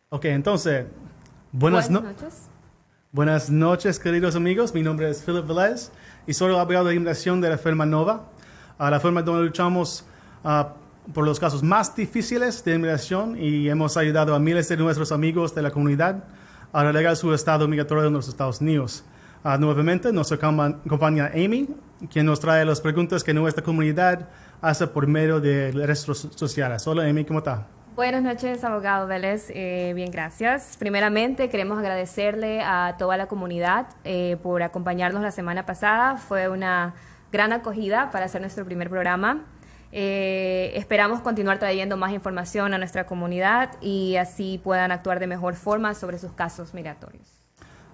Ok, entonces, Buenas noches. buenas noches, queridos amigos. Mi nombre es Philip Velez y soy el abogado de inmigración de la firma Nova. La firma donde luchamos por los casos más difíciles de inmigración y hemos ayudado a miles de nuestros amigos de la comunidad a arreglar su estado migratorio en los Estados Unidos. Nuevamente, nuestra compañera Amy, quien nos trae las preguntas que nuestra comunidad hace por medio de redes sociales. Hola, Amy, ¿cómo está? Buenas noches, abogado Vélez. Bien, gracias. Primeramente, queremos agradecerle a toda la comunidad por acompañarnos la semana pasada. Fue una gran acogida para hacer nuestro primer programa. Esperamos continuar trayendo más información a nuestra comunidad y así puedan actuar de mejor forma sobre sus casos migratorios.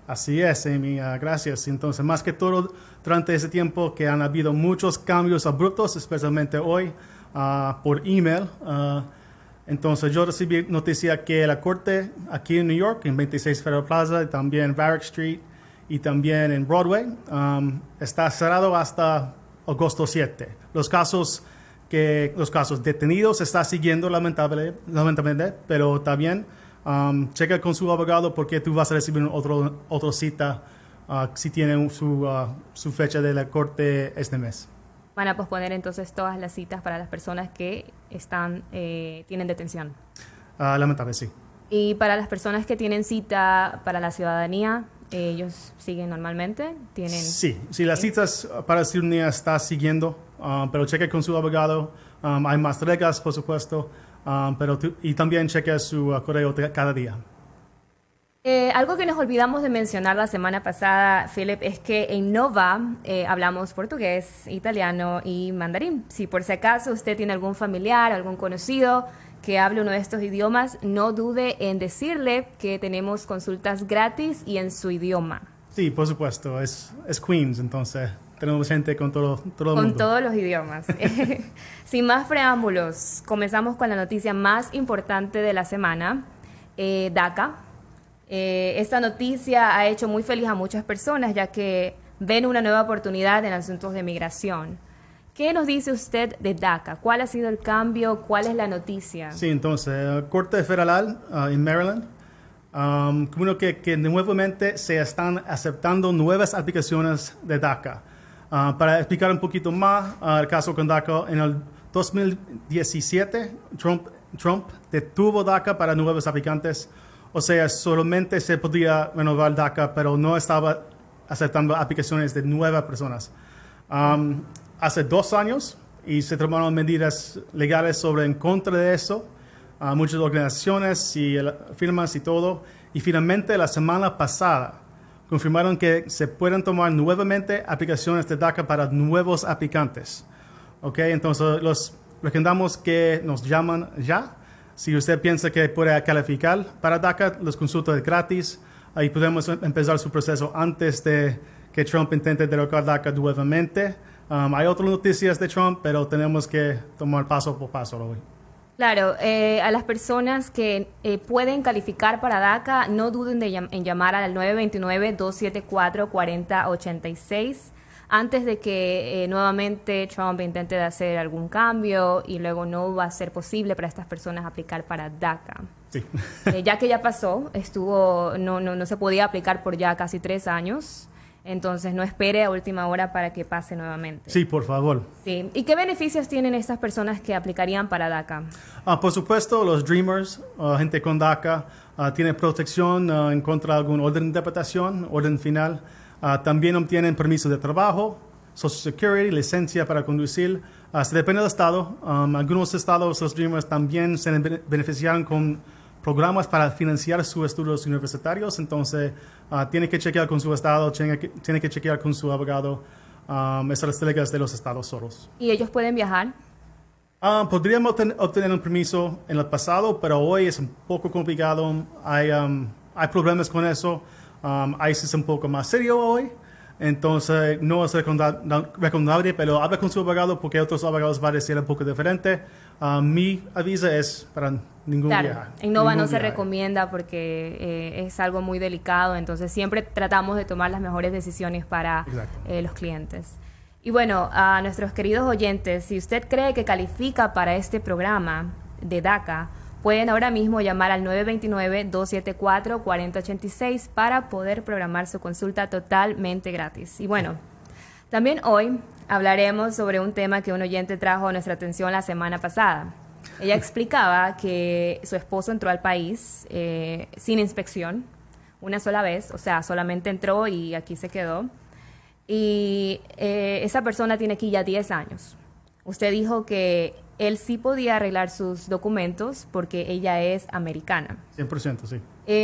Así es, Amy, gracias. Entonces, más que todo, durante ese tiempo que han habido muchos cambios abruptos, especialmente hoy, por email. Entonces, yo recibí noticia que la corte aquí en New York, en 26 Federal Plaza, y también en Varick Street, y también en Broadway, está cerrado hasta agosto 7. Los casos detenidos se está siguiendo lamentablemente, pero también checa con su abogado porque tú vas a recibir otra cita si tiene su fecha de la corte este mes. Van a posponer entonces todas las citas para las personas que tienen detención. Lamentable, sí. Y para las personas que tienen cita para la ciudadanía, ellos siguen normalmente. Sí, las citas para la ciudadanía está siguiendo, pero cheque con su abogado. Hay más reglas, por supuesto, y también cheque su correo cada día. Algo que nos olvidamos de mencionar la semana pasada, Philip, es que en Nova hablamos portugués, italiano y mandarín. Si por si acaso usted tiene algún familiar, algún conocido que hable uno de estos idiomas, no dude en decirle que tenemos consultas gratis y en su idioma. Sí, por supuesto, es Queens, entonces tenemos gente con todo el mundo. Con todos los idiomas. Sin más preámbulos, comenzamos con la noticia más importante de la semana, DACA. Esta noticia ha hecho muy feliz a muchas personas, ya que ven una nueva oportunidad en asuntos de migración. ¿Qué nos dice usted de DACA? ¿Cuál ha sido el cambio? ¿Cuál es la noticia? Sí, entonces, Corte Federal en Maryland, como que nuevamente se están aceptando nuevas aplicaciones de DACA. Para explicar un poquito más el caso con DACA, en el 2017, Trump detuvo DACA para nuevos aplicantes. O sea, solamente se podía renovar DACA, pero no estaba aceptando aplicaciones de nuevas personas. Hace 2 años, y se tomaron medidas legales en contra de eso, muchas organizaciones y firmas y todo, y finalmente la semana pasada confirmaron que se pueden tomar nuevamente aplicaciones de DACA para nuevos aplicantes. Okay, entonces los recomendamos que nos llaman ya. Si usted piensa que puede calificar para DACA, los consultas gratis y podemos empezar su proceso antes de que Trump intente derogar DACA nuevamente. Hay otras noticias de Trump, pero tenemos que tomar paso por paso hoy. Claro, a las personas que pueden calificar para DACA, no duden en llamar al 929-274-4086 antes de que nuevamente Trump intente hacer algún cambio y luego no va a ser posible para estas personas aplicar para DACA. Sí. Ya que ya pasó, no se podía aplicar por ya casi 3 años. Entonces, no espere a última hora para que pase nuevamente. Sí, por favor. Sí. ¿Y qué beneficios tienen estas personas que aplicarían para DACA? Por supuesto, los Dreamers, gente con DACA, tienen protección en contra de algún orden de deportación, orden final. También obtienen permiso de trabajo, Social Security, licencia para conducir. Se depende del estado. Algunos estados, los Dreamers, también se beneficiaron con programas para financiar sus estudios universitarios. Entonces, tiene que chequear con su estado, tiene que chequear con su abogado. Esas reglas de los estados solos. ¿Y ellos pueden viajar? Podríamos obtener un permiso en el pasado, pero hoy es un poco complicado. Hay problemas con eso. ICE es un poco más serio hoy. Entonces, no es recomendable, pero habla con su abogado porque otros abogados van a decir un poco diferente. Mi aviso es para ningún viaje. En Nova no se recomienda porque es algo muy delicado, entonces siempre tratamos de tomar las mejores decisiones para los clientes. Y bueno, a nuestros queridos oyentes, si usted cree que califica para este programa de DACA, pueden ahora mismo llamar al 929-274-4086 para poder programar su consulta totalmente gratis. Y bueno, también hoy hablaremos sobre un tema que un oyente trajo a nuestra atención la semana pasada. Ella explicaba que su esposo entró al país sin inspección una sola vez, o sea, solamente entró y aquí se quedó. Y esa persona tiene aquí ya 10 años. Usted dijo que él sí podía arreglar sus documentos porque ella es americana. 100%, sí.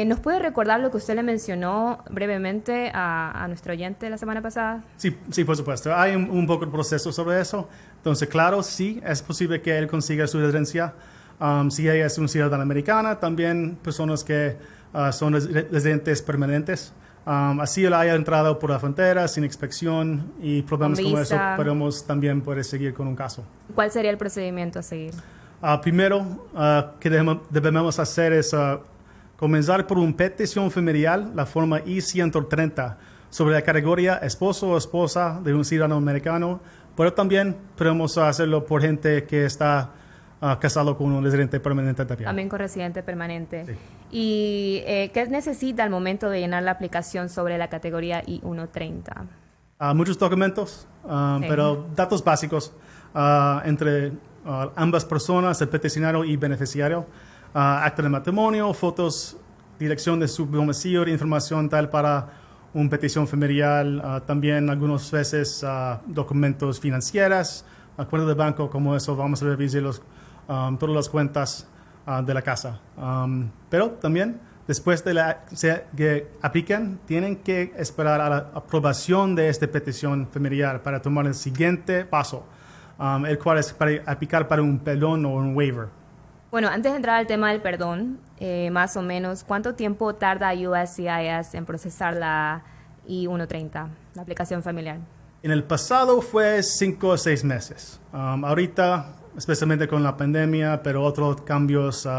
¿Nos puede recordar lo que usted le mencionó brevemente a nuestro oyente la semana pasada? Sí, sí, por supuesto. Hay un poco de proceso sobre eso. Entonces, claro, sí, es posible que él consiga su residencia. Si ella es una ciudadana americana, también personas que son residentes permanentes. Así él haya entrado por la frontera sin inspección y problemas como eso, podemos también poder seguir con un caso. ¿Cuál sería el procedimiento a seguir? Primero, que debemos hacer es comenzar por una petición familiar, la forma I-130, sobre la categoría esposo o esposa de un ciudadano americano, pero también podemos hacerlo por gente que está casado con un residente permanente también. También con residente permanente. Sí. ¿Y qué necesita al momento de llenar la aplicación sobre la categoría I-130? Muchos documentos, Sí. pero datos básicos entre ambas personas, el peticionario y beneficiario, acta de matrimonio, fotos, dirección de su domicilio, información tal para una petición familiar, también algunas veces documentos financieros, cuentas de banco, como eso, vamos a revisar todas las cuentas de la casa. Pero también, después de que apliquen, tienen que esperar a la aprobación de esta petición familiar para tomar el siguiente paso, el cual es para aplicar para un perdón o un waiver. Bueno, antes de entrar al tema del perdón, más o menos, ¿cuánto tiempo tarda USCIS en procesar la I-130, la aplicación familiar? En el pasado fue 5 o 6 meses. Ahorita, especialmente con la pandemia, pero otros cambios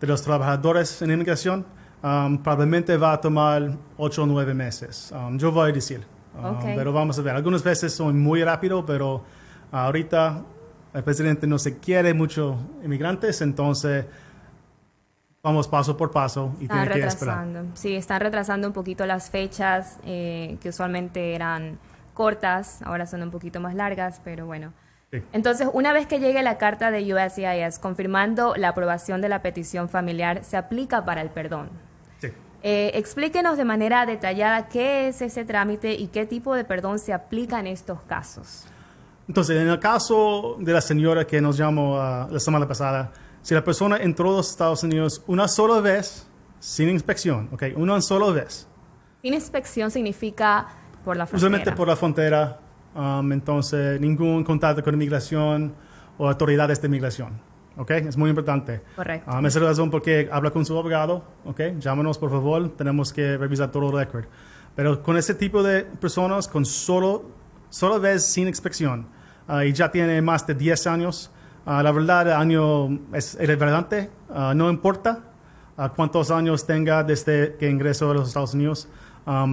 de los trabajadores en inmigración, probablemente va a tomar 8 o 9 meses. Yo voy a decir. Okay. Pero vamos a ver. Algunas veces son muy rápido, pero ahorita el presidente no se quiere mucho inmigrantes, entonces vamos paso por paso y tiene que esperar. Sí, están retrasando un poquito las fechas que usualmente eran cortas, ahora son un poquito más largas, pero bueno. Sí. Entonces, una vez que llegue la carta de USCIS confirmando la aprobación de la petición familiar, se aplica para el perdón. Sí. Explíquenos de manera detallada qué es ese trámite y qué tipo de perdón se aplica en estos casos. Entonces, en el caso de la señora que nos llamó la semana pasada, si la persona entró a los Estados Unidos una sola vez, sin inspección, ¿ok? Una sola vez. Sin inspección significa por la frontera. Usualmente por la frontera, entonces ningún contacto con inmigración o autoridades de inmigración, ¿ok? Es muy importante. Correcto. Esa es la razón por qué habla con su abogado, ¿ok? Llámanos, por favor, tenemos que revisar todo el récord. Pero con ese tipo de personas, con solo vez sin inspección, y ya tiene más de 10 años, la verdad, el año es irrelevante, no importa cuántos años tenga desde que ingresó a los Estados Unidos.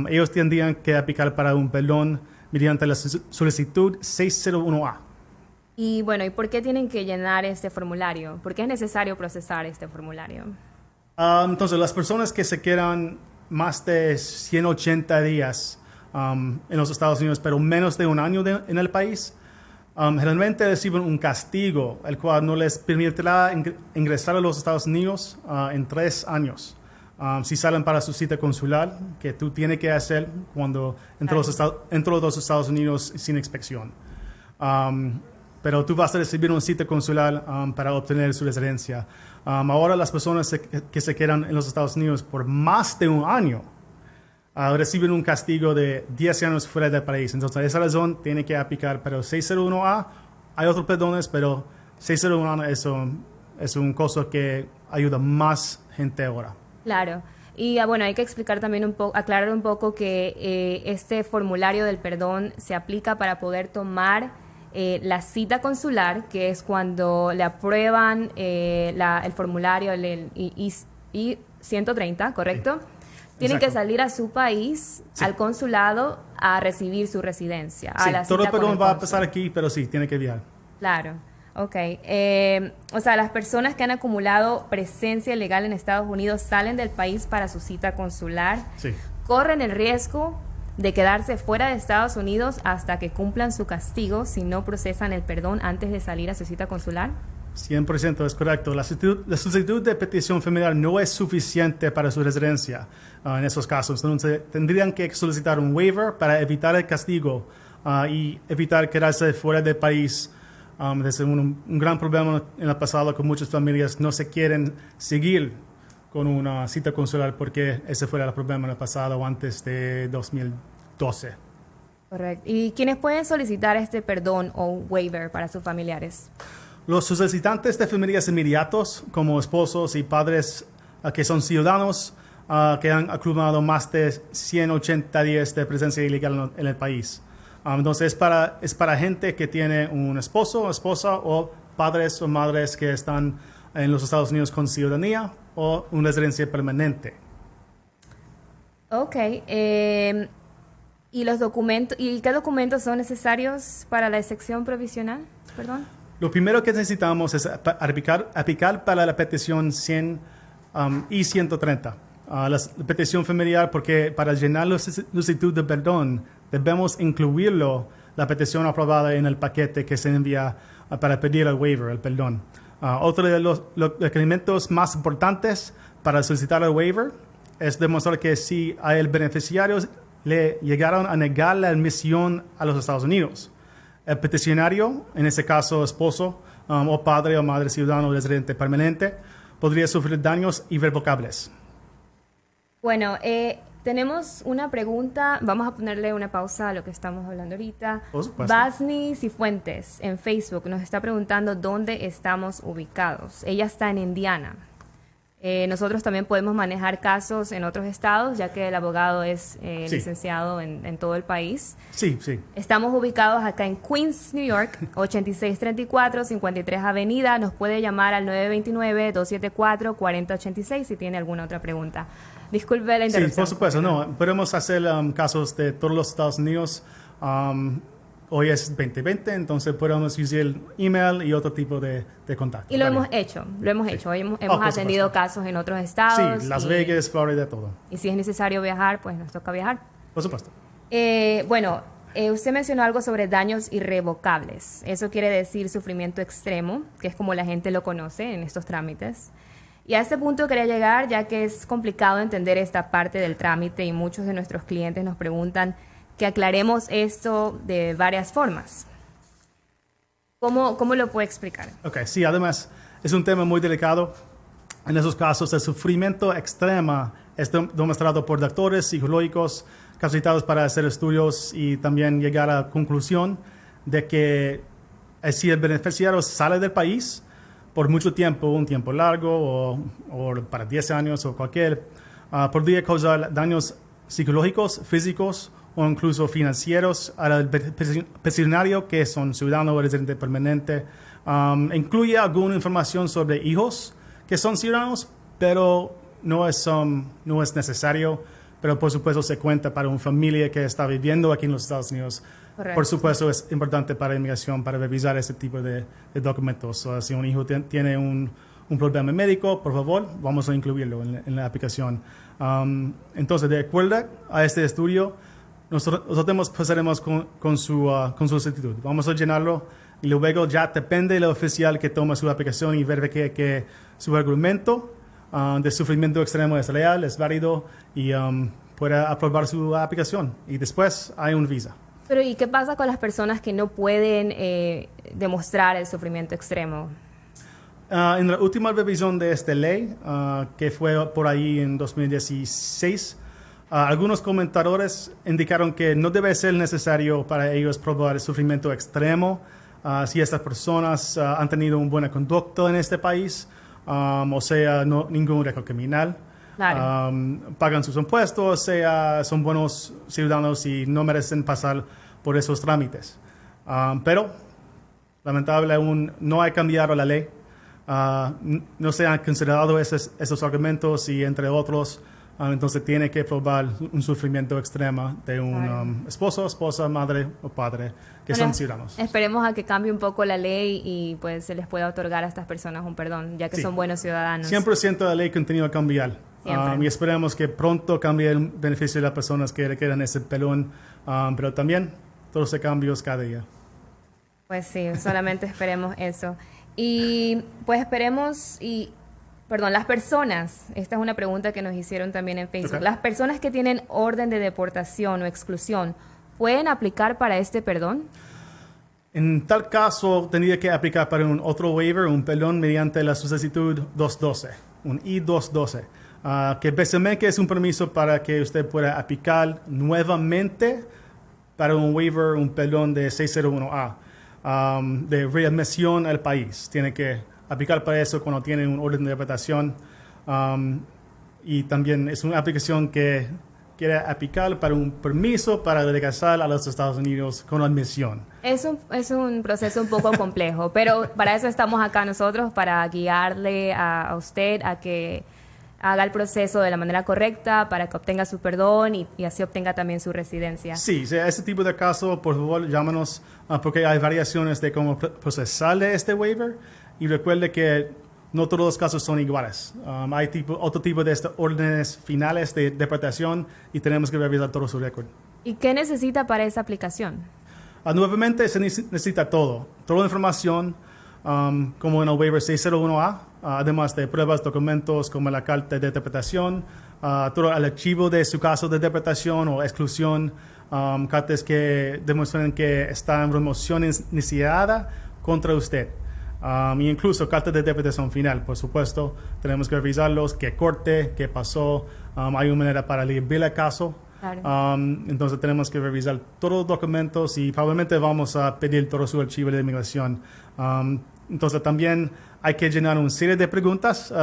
Ellos tendrían que aplicar para un perdón mediante la solicitud 601A. Y bueno, ¿y por qué tienen que llenar este formulario? ¿Por qué es necesario procesar este formulario? Entonces, las personas que se quedan más de 180 días en los Estados Unidos, pero menos de un año en el país, generalmente reciben un castigo, el cual no les permitirá ingresar a los Estados Unidos en 3 años. Si salen para su cita consular, que tú tienes que hacer cuando entro a los Estados Unidos sin inspección. Pero tú vas a recibir una cita consular para obtener su residencia. Ahora las personas que se quedan en los Estados Unidos por más de un año reciben un castigo de 10 años fuera del país. Entonces, por esa razón, tiene que aplicar para el 601A. Hay otros perdones, pero 601A es un costo que ayuda más gente ahora. Claro. Y bueno, hay que explicar también aclarar un poco que este formulario del perdón se aplica para poder tomar la cita consular, que es cuando le aprueban el formulario, el I-130, ¿correcto? Sí. Tienen que salir a su país, sí, al consulado, a recibir su residencia. Sí, todo el perdón va a pasar aquí, pero sí, tiene que viajar. Claro. Ok. O sea, las personas que han acumulado presencia legal en Estados Unidos salen del país para su cita consular. Sí. Corren el riesgo de quedarse fuera de Estados Unidos hasta que cumplan su castigo si no procesan el perdón antes de salir a su cita consular. 100% es correcto. La solicitud de petición familiar no es suficiente para su residencia en esos casos. Entonces, tendrían que solicitar un waiver para evitar el castigo y evitar quedarse fuera del país. Es un gran problema en el pasado que muchas familias no se quieren seguir con una cita consular porque ese fue el problema en el pasado antes de 2012. Correcto. ¿Y quiénes pueden solicitar este perdón o waiver para sus familiares? Los solicitantes de familias inmediatos, como esposos y padres que son ciudadanos que han acumulado más de 180 días de presencia ilegal en el país. Entonces, es para gente que tiene un esposo, esposa o padres o madres que están en los Estados Unidos con ciudadanía o una residencia permanente. Ok. ¿Y los documentos, y qué documentos son necesarios para la excepción provisional? Perdón. Lo primero que necesitamos es aplicar para la petición 100 y 130. La petición familiar, porque para llenar la solicitud de perdón debemos incluirlo, la petición aprobada en el paquete que se envía para pedir el waiver, el perdón. Otro de los requerimientos más importantes para solicitar el waiver es demostrar que si a el beneficiario le llegaron a negar la admisión a los Estados Unidos, el peticionario, en ese caso esposo o padre o madre ciudadano residente permanente, podría sufrir daños irrevocables. Bueno, tenemos una pregunta. Vamos a ponerle una pausa a lo que estamos hablando ahorita. Por supuesto. Basni Cifuentes en Facebook nos está preguntando dónde estamos ubicados. Ella está en Indiana. Nosotros también podemos manejar casos en otros estados, ya que el abogado es Sí. licenciado en todo el país. Sí, sí. Estamos ubicados acá en Queens, New York, 8634 53 Avenida. Nos puede llamar al 929-274-4086 si tiene alguna otra pregunta. Disculpe la Sí, interrupción. por supuesto. No, podemos hacer casos de todos los Estados Unidos. Hoy es 2020, entonces podemos usar el email y otro tipo de contacto. Y lo Vale. hemos hecho. Hoy hemos por atendido supuesto. casos en otros estados. Sí, Las y- Vegas, Florida, todo. Y si es necesario viajar, pues nos toca viajar. Por supuesto. Usted mencionó algo sobre daños irrevocables. Eso quiere decir sufrimiento extremo, que es como la gente lo conoce en estos trámites. Y a este punto quería llegar, ya que es complicado entender esta parte del trámite y muchos de nuestros clientes nos preguntan que aclaremos esto de varias formas. ¿Cómo lo puede explicar? Ok, sí, además es un tema muy delicado. En esos casos, el sufrimiento extremo es demostrado por doctores psicológicos capacitados para hacer estudios y también llegar a la conclusión de que si el beneficiario sale del país por mucho tiempo, un tiempo largo o para 10 años o cualquier, podría causar daños psicológicos, físicos o incluso financieros al peticionario que son ciudadanos o residente permanente. Incluye alguna información sobre hijos que son ciudadanos, pero no es necesario. Pero por supuesto se cuenta para una familia que está viviendo aquí en los Estados Unidos. Correcto. Por supuesto es importante para inmigración para revisar ese tipo de documentos. Si un hijo tiene un problema médico, por favor, vamos a incluirlo en la aplicación. Entonces, de acuerdo a este estudio, nosotros pasaremos con su solicitud. Vamos a llenarlo y luego ya depende del oficial que toma su aplicación y ver que su argumento de sufrimiento extremo es real, es válido y puede aprobar su aplicación. Y después hay un visa. Pero ¿y qué pasa con las personas que no pueden demostrar el sufrimiento extremo? En la última revisión de esta ley, que fue por ahí en 2016, algunos comentadores indicaron que no debe ser necesario para ellos probar el sufrimiento extremo si estas personas han tenido una buena conducta en este país, o sea, ningún récord criminal. Claro. Pagan sus impuestos, o sea, son buenos ciudadanos y no merecen pasar por esos trámites. Pero, lamentablemente, aún no ha cambiado la ley. No se han considerado esos argumentos y, entre otros, entonces tiene que probar un sufrimiento extremo de un Claro. Esposo, esposa, madre o padre que Bueno, son ciudadanos. esperemos a que cambie un poco la ley y pues se les pueda otorgar a estas personas un perdón, ya que Sí. son buenos ciudadanos. 100% de la ley continúa a cambiar. Siempre. Y esperemos que pronto cambie el beneficio de las personas que requieren ese perdón, pero también todos los cambios cada día. Pues sí, solamente esperemos eso. Y pues esperemos perdón, las personas, esta es una pregunta que nos hicieron también en Facebook, Ok. las personas que tienen orden de deportación o exclusión, ¿pueden aplicar para este perdón? En tal caso, tendría que aplicar para un otro waiver, un perdón mediante la solicitud 212, un I-212, que básicamente es un permiso para que usted pueda aplicar nuevamente para un waiver, un perdón de 601A, de readmisión al país. Tiene que aplicar para eso cuando tiene un orden de deportación. Y también es una aplicación que quiere aplicar para un permiso para regresar a los Estados Unidos con admisión. Es un proceso un poco complejo, pero para eso estamos acá nosotros, para guiarle a usted a que haga el proceso de la manera correcta, para que obtenga su perdón y así obtenga también su residencia. Sí, ese tipo de caso, por favor, llámanos porque hay variaciones de cómo procesarle este waiver. Y recuerde que no todos los casos son iguales. Hay otro tipo de órdenes finales de deportación y tenemos que revisar todo su récord. ¿Y qué necesita para esa aplicación? Nuevamente se necesita toda la información, como en el waiver 601A, además de pruebas, documentos como la carta de interpretación, todo el archivo de su caso de interpretación o exclusión, cartas que demuestran que está en remoción iniciada contra usted. Y incluso cartas de interpretación final, por supuesto, tenemos que revisarlos, qué corte, qué pasó, hay una manera para leer el caso. Claro. Entonces tenemos que revisar todos los documentos y probablemente vamos a pedir todo su archivo de inmigración. Entonces también hay que llenar una serie de preguntas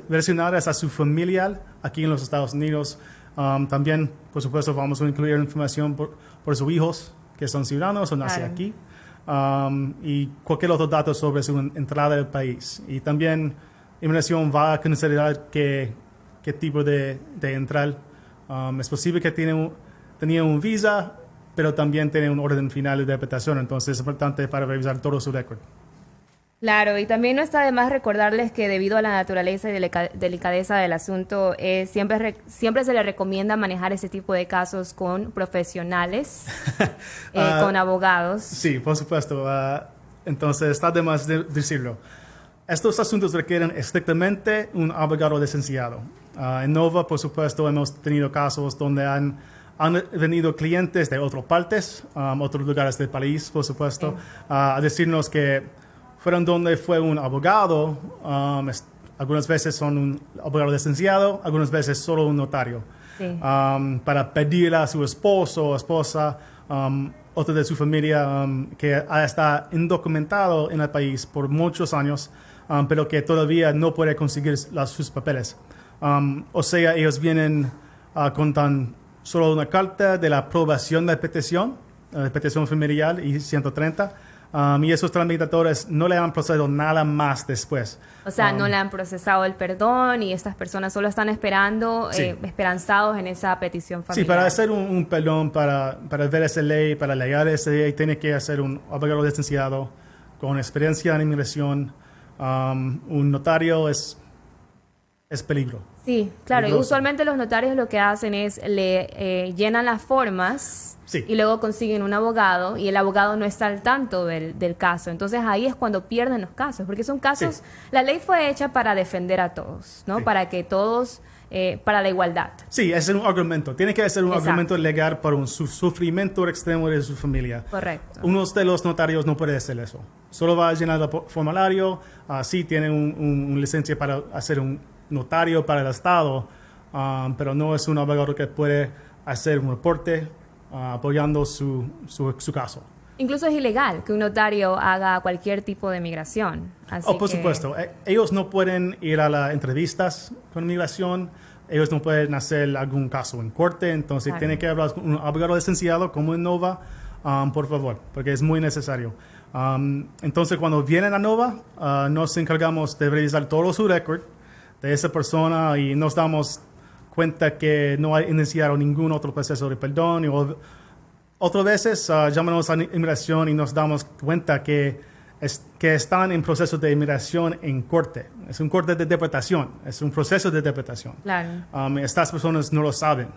relacionadas a su familia aquí en los Estados Unidos. También, por supuesto, vamos a incluir información por sus hijos que son ciudadanos o nacen Claro. aquí. Y cualquier otro dato sobre su entrada al país. Y también inmigración va a considerar qué tipo de entrar. Es posible que tenía un visa, pero también tiene un orden final de interpretación, entonces es importante para revisar todo su récord. Claro, y también no está de más recordarles que debido a la naturaleza y delicadeza del asunto, siempre se le recomienda manejar ese tipo de casos con profesionales, con abogados. Sí, por supuesto. Entonces está de más decirlo. Estos asuntos requieren estrictamente un abogado licenciado. En Nova, por supuesto, hemos tenido casos donde han venido clientes de otras partes, otros lugares del país, por supuesto, a decirnos que fueron donde fue un abogado. Algunas veces son un abogado licenciado, algunas veces solo un notario. Sí. Para pedirle a su esposo o esposa, otro de su familia que está indocumentado en el país por muchos años, pero que todavía no puede conseguir sus papeles. O sea, ellos vienen con tan solo una carta de la aprobación de la petición familiar y 130, y esos tramitadores no le han procesado nada más después. O sea, no le han procesado el perdón y estas personas solo están esperando, Sí. esperanzados en esa petición familiar. Sí, para hacer un perdón, para ver esa ley, para leer esa ley, tiene que hacer un abogado licenciado con experiencia en inmigración. Un notario es peligro. Sí, claro, y Peligroso. usualmente los notarios lo que hacen es le llenan las formas Sí. y luego consiguen un abogado y el abogado no está al tanto del caso. Entonces ahí es cuando pierden los casos, porque son casos, Sí. la ley fue hecha para defender a todos, ¿no? Sí. Para que todos, para la igualdad. Sí, es un argumento. Tiene que ser un Exacto. argumento legal por un sufrimiento extremo de su familia. Correcto. Uno de los notarios no puede hacer eso. Solo va a llenar el formulario. Sí tiene una licencia para hacer un notario para el Estado, pero no es un abogado que puede hacer un reporte apoyando su caso. Incluso es ilegal que un notario haga cualquier tipo de migración. Así Por que- supuesto. Ellos no pueden ir a las entrevistas con inmigración. Ellos no pueden hacer algún caso en corte. Entonces, Claro. tiene que hablar con un abogado licenciado como en Nova, por favor, porque es muy necesario. Entonces, cuando vienen a Nova, nos encargamos de revisar todo su récord de esa persona y nos damos cuenta que no ha iniciado ningún otro proceso de perdón. Otras veces llamamos a inmigración y nos damos cuenta que están en proceso de inmigración en corte. Es un corte de deportación, es un proceso de deportación. Claro. Estas personas no lo saben.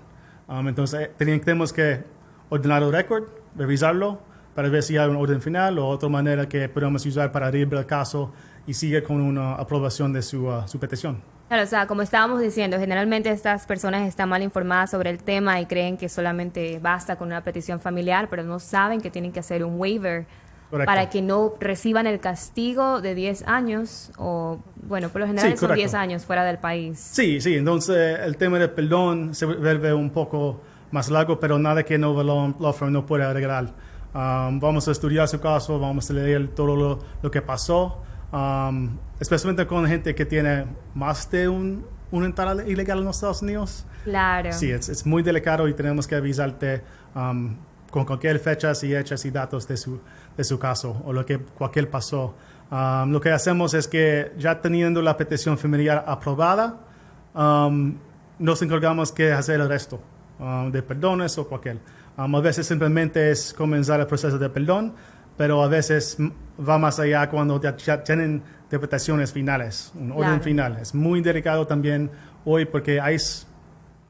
Entonces tenemos que ordenar el récord, revisarlo, para ver si hay un orden final o otra manera que podemos usar para abrir el caso y sigue con una aprobación de su petición. Claro, o sea, como estábamos diciendo, generalmente estas personas están mal informadas sobre el tema y creen que solamente basta con una petición familiar, pero no saben que tienen que hacer un waiver. Correcto. Para que no reciban el castigo de 10 años o, bueno, por lo general son 10 años fuera del país. Sí, entonces el tema del perdón se vuelve un poco más largo, pero nada que Nova Law Firm no pueda arreglar. Vamos a estudiar su caso, vamos a leer todo lo que pasó, especialmente con gente que tiene más de una entrada ilegal en los Estados Unidos. Claro. Sí, es muy delicado y tenemos que avisarte con cualquier fechas y hechos y datos de su caso o cualquier pasó. Lo que hacemos es que ya teniendo la petición familiar aprobada, nos encargamos de hacer el resto de perdones o cualquier. A veces simplemente es comenzar el proceso de perdón, pero a veces va más allá cuando ya tienen interpretaciones finales, un orden final. Es muy delicado también hoy porque ICE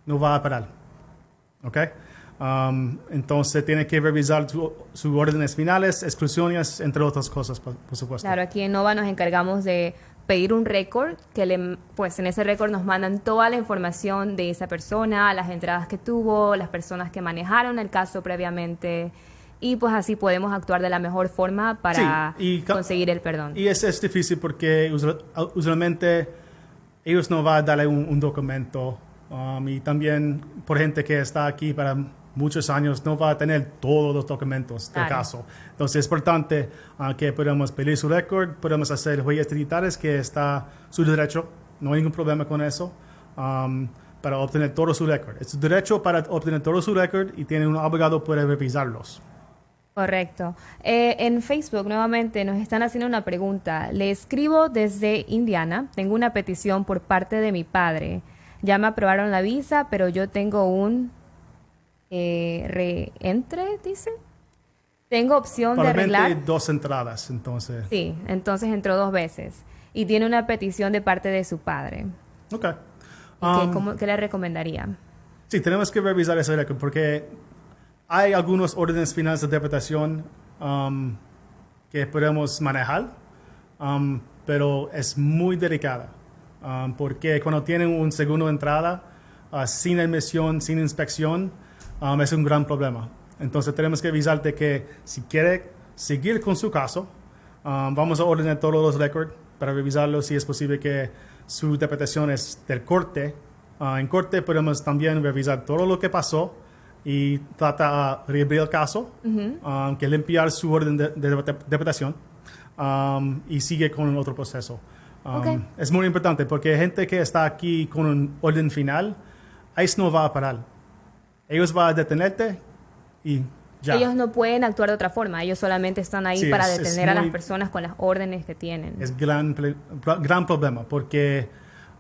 no va a parar. ¿Ok? Entonces tiene que revisar sus órdenes finales, exclusiones, entre otras cosas, por supuesto. Claro, aquí en Nova nos encargamos de pedir un récord, pues en ese récord nos mandan toda la información de esa persona, las entradas que tuvo, las personas que manejaron el caso previamente, y pues así podemos actuar de la mejor forma para conseguir el perdón. Y es difícil porque usualmente ellos no van a darle un documento, y también por gente que está aquí para muchos años no va a tener todos los documentos del caso. Entonces es importante que podamos pedir su récord, podemos hacer huellas digitales, que está su derecho, no hay ningún problema con eso, para obtener todo su récord. Es su derecho para obtener todo su récord y tiene un abogado para revisarlos. Correcto. En Facebook nuevamente nos están haciendo una pregunta. Le escribo desde Indiana, tengo una petición por parte de mi padre. Ya me aprobaron la visa, pero yo tengo un reentre, dice. Tengo opción de arreglar. 2 entradas, entonces. Sí, entonces entró 2 veces. Y tiene una petición de parte de su padre. Ok. ¿Qué le recomendaría? Sí, tenemos que revisar ese récord porque hay algunos órdenes finales de interpretación que podemos manejar, pero es muy delicada. Porque cuando tienen una segunda entrada, sin admisión, sin inspección, es un gran problema. Entonces tenemos que avisarte que si quiere seguir con su caso, vamos a ordenar todos los récords para revisarlo si es posible que su interpretación es del corte. En corte podemos también revisar todo lo que pasó y trata de reabrir el caso, que limpiar su orden de interpretación y sigue con otro proceso. Es muy importante porque gente que está aquí con un orden final, ICE no va a parar. Ellos van a detenerte y ya. Ellos no pueden actuar de otra forma. Ellos solamente están ahí para detener a las personas con las órdenes que tienen. Es gran problema porque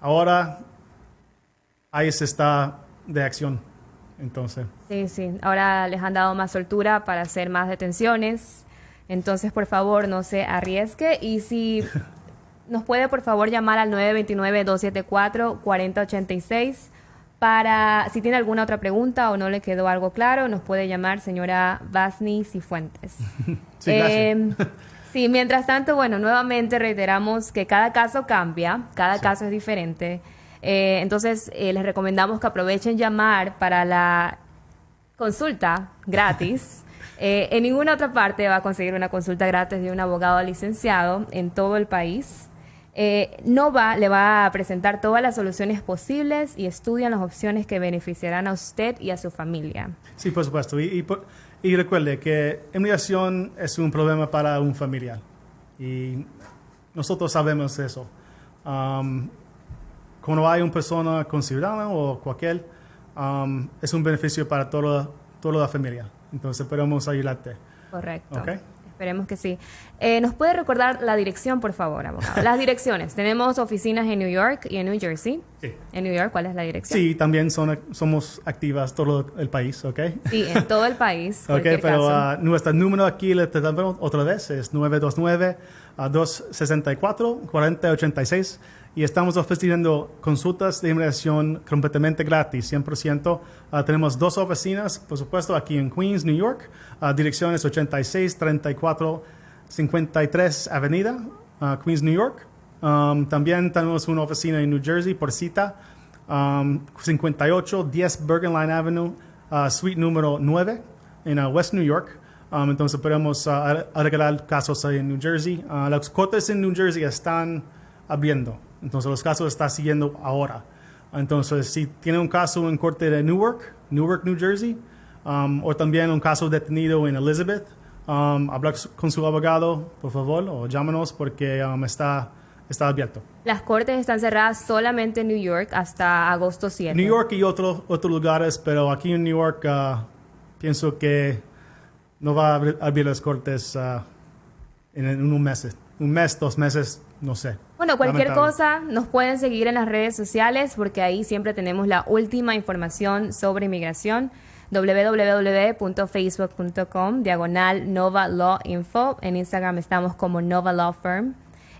ahora ICE está de acción. Entonces. Sí. Ahora les han dado más soltura para hacer más detenciones. Entonces, por favor, no se arriesgue. Y si nos puede, por favor, llamar al 929-274-4086 para, si tiene alguna otra pregunta o no le quedó algo claro, nos puede llamar señora Vasni Cifuentes. Sí, gracias. Sí, mientras tanto, bueno, nuevamente reiteramos que cada caso cambia, cada caso es diferente. Entonces, les recomendamos que aprovechen llamar para la consulta gratis. En ninguna otra parte va a conseguir una consulta gratis de un abogado licenciado en todo el país. Nova le va a presentar todas las soluciones posibles y estudian las opciones que beneficiarán a usted y a su familia. Sí, por supuesto. Y recuerde que inmigración es un problema para un familiar. Y nosotros sabemos eso. Cuando hay una persona con ciudadana o cualquier, es un beneficio para toda la familia. Entonces podemos ayudarte. Correcto. ¿Okay? Esperemos que sí. ¿Nos puede recordar la dirección, por favor, abogado? Las direcciones. Tenemos oficinas en New York y en New Jersey. Sí. En New York, ¿cuál es la dirección? Sí, también somos activas todo el país, ¿ok? Sí, en todo el país. Ok, pero caso. nuestro número aquí, le damos otra vez, es 929-264-4086 y estamos ofreciendo consultas de inmigración completamente gratis, 100%. Tenemos 2 oficinas, por supuesto, aquí en Queens, New York. Direcciones 8634 53 Avenida, Queens, New York. También tenemos una oficina en New Jersey por cita, 5810 Bergen Line Avenue, suite número 9 en West New York. Entonces podemos arreglar casos ahí en New Jersey. Las cortes en New Jersey están abriendo, entonces los casos están siguiendo ahora. Entonces si tiene un caso en corte de Newark, New Jersey, o también un caso detenido en Elizabeth, hablar con su abogado, por favor, o llámanos porque está abierto. Las cortes están cerradas solamente en New York hasta agosto 7. New York y otros lugares, pero aquí en New York pienso que no va a abrir las cortes en un mes. Un mes, 2 meses, no sé. Bueno, cualquier Lamentable. cosa nos pueden seguir en las redes sociales porque ahí siempre tenemos la última información sobre inmigración. www.facebook.com/Nova Law Info. En Instagram estamos como Nova Law Firm.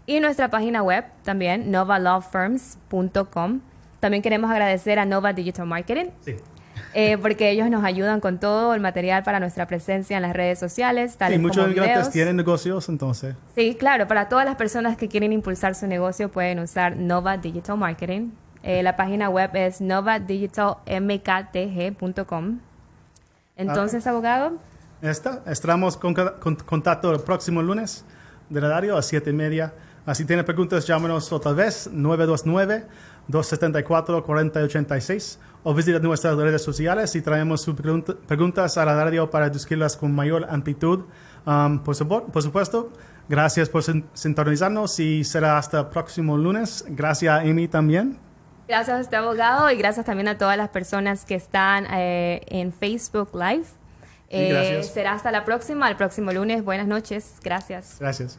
Y nuestra página web también, novalawfirms.com. También queremos agradecer a Nova Digital Marketing, Sí. porque ellos nos ayudan con todo el material para nuestra presencia en las redes sociales, Sí, tales muchos como inmigrantes videos. tienen negocios, entonces. Sí, claro, para todas las personas que quieren impulsar su negocio pueden usar Nova Digital Marketing. La página web es novadigitalmktg.com. Entonces, abogado, Estamos con contacto el próximo lunes del horario a 7:30. Si tienen preguntas, llámenos otra vez, 929-274-4086, o visita nuestras redes sociales y traemos sus preguntas a la radio para discutirlas con mayor amplitud. Por supuesto, gracias por sintonizarnos y será hasta el próximo lunes. Gracias a Amy también. gracias a este abogado y gracias también a todas las personas que están en Facebook Live. Sí, gracias. Será hasta la próxima, el próximo lunes. Buenas noches. Gracias. Gracias.